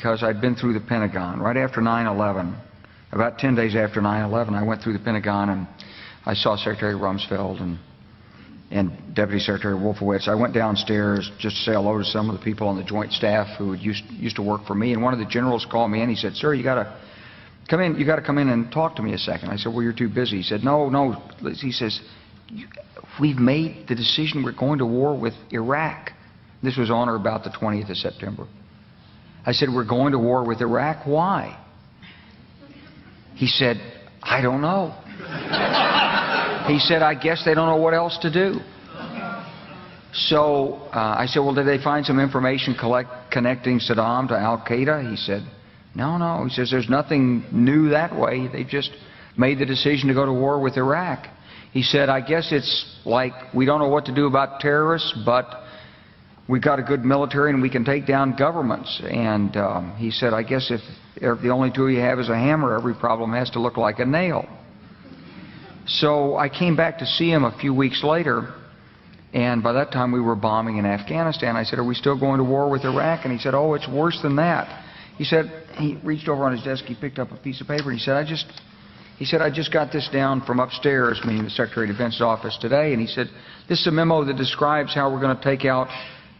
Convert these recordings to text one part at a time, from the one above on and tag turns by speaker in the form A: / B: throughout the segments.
A: because I'd been through the Pentagon. Right after 9/11, about 10 days after 9/11, I went through the Pentagon and I saw Secretary Rumsfeld and Deputy Secretary Wolfowitz. I went downstairs just to say hello to some of the people on the Joint Staff who used to work for me, and one of the generals called me in. He said, "Sir, you got to come in. You got to come in and talk to me a second." I said, "Well, you're too busy." He said, "No." He says, "We've made the decision. We're going to war with Iraq." This was on or about the 20th of September. I said, "We're going to war with Iraq. Why?" He said, "I don't know." He said, "I guess they don't know what else to do." So I said, "Well, did they find some information connecting Saddam to Al-Qaeda?" He said, No. He says, "There's nothing new that way. They just made the decision to go to war with Iraq." He said, "I guess it's like we don't know what to do about terrorists, but we've got a good military and we can take down governments." And he said, "I guess if the only tool you have is a hammer, every problem has to look like a nail." So I came back to see him a few weeks later, and by that time we were bombing in Afghanistan. I said, "Are we still going to war with Iraq?" And he said, "Oh, it's worse than that." He said, he reached over on his desk, he picked up a piece of paper, and he said, I just got this down from upstairs," meaning the Secretary of Defense's office today, and he said, "This is a memo that describes how we're going to take out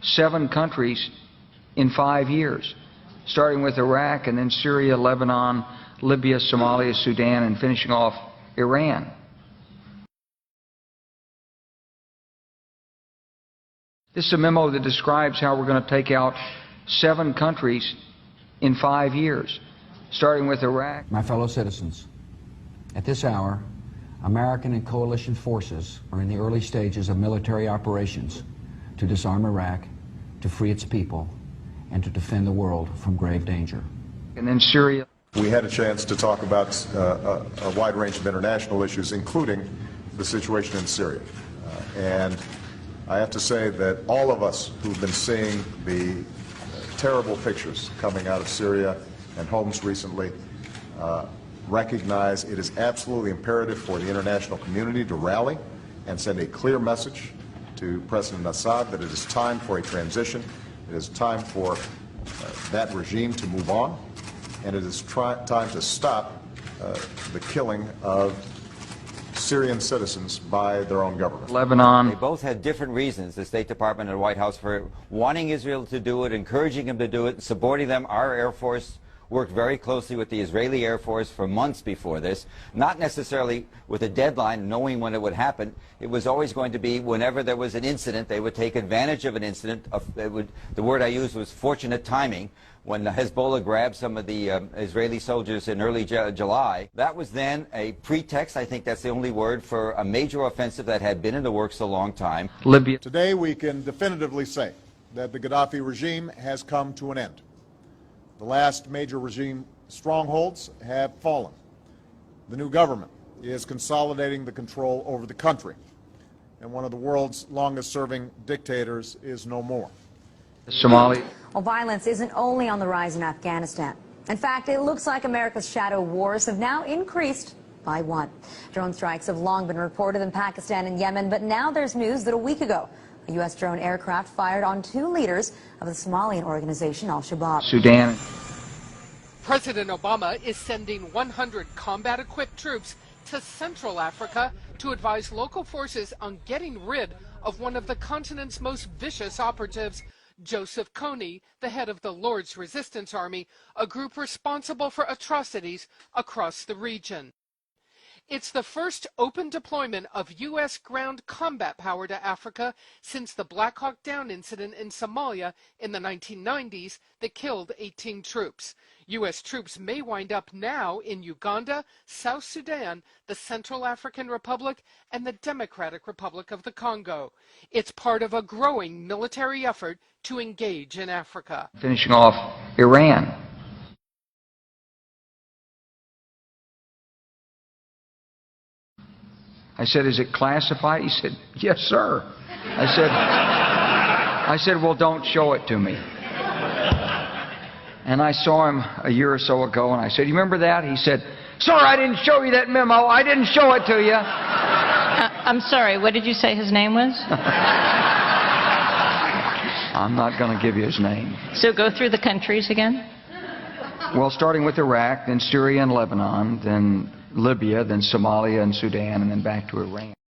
A: 7 countries in 5 years, starting with Iraq and then Syria, Lebanon, Libya, Somalia, Sudan, and finishing off Iran." This is a memo that describes how we're going to take out 7 countries in 5 years, starting with Iraq.
B: My fellow citizens, at this hour, American and coalition forces are in the early stages of military operations to disarm Iraq, to free its people, and to defend the world from grave danger.
A: And then Syria.
C: We had a chance to talk about a wide range of international issues, including the situation in Syria. And I have to say that all of us who've been seeing the terrible pictures coming out of Syria and Homs recently recognize it is absolutely imperative for the international community to rally and send a clear message to President Assad that it is time for a transition, it is time for that regime to move on, and it is time to stop the killing of Syrian citizens by their own government.
A: Lebanon.
D: They both had different reasons, the State Department and the White House, for wanting Israel to do it, encouraging them to do it, supporting them. Our Air Force worked very closely with the Israeli Air Force for months before this, not necessarily with a deadline, knowing when it would happen. It was always going to be whenever there was an incident, they would take advantage of an incident. The word I used was fortunate timing. When Hezbollah grabbed some of the Israeli soldiers in early July, that was then a pretext, I think that's the only word, for a major offensive that had been in the works a long time.
A: Libya.
C: Today we can definitively say that the Gaddafi regime has come to an end. The last major regime strongholds have fallen. The new government is consolidating the control over the country, and one of the world's longest-serving dictators is no more.
A: Somalia.
E: Well, violence isn't only on the rise in Afghanistan. In fact, it looks like America's shadow wars have now increased by 1. Drone strikes have long been reported in Pakistan and Yemen, but now there's news that a week ago, a U.S. drone aircraft fired on 2 leaders of the Somalian organization Al-Shabaab.
A: Sudan.
F: President Obama is sending 100 combat-equipped troops to Central Africa to advise local forces on getting rid of one of the continent's most vicious operatives, Joseph Kony, the head of the Lord's Resistance Army, a group responsible for atrocities across the region. It's the first open deployment of U.S. ground combat power to Africa since the Black Hawk Down incident in Somalia in the 1990s that killed 18 troops. U.S. troops may wind up now in Uganda, South Sudan, the Central African Republic, and the Democratic Republic of the Congo. It's part of a growing military effort to engage in Africa.
A: Finishing off Iran. I said, "Is it classified?" He said, "Yes, sir." I said, "Well, don't show it to me." And I saw him a year or so ago, and I said, "You remember that?" He said, "Sir, I didn't show you that memo. I didn't show it to you."
G: I'm sorry, what did you say his name was?
A: I'm not going to give you his name.
G: So go through the countries again.
A: Well, starting with Iraq, then Syria and Lebanon, then Libya, then Somalia and Sudan, and then back to Iran.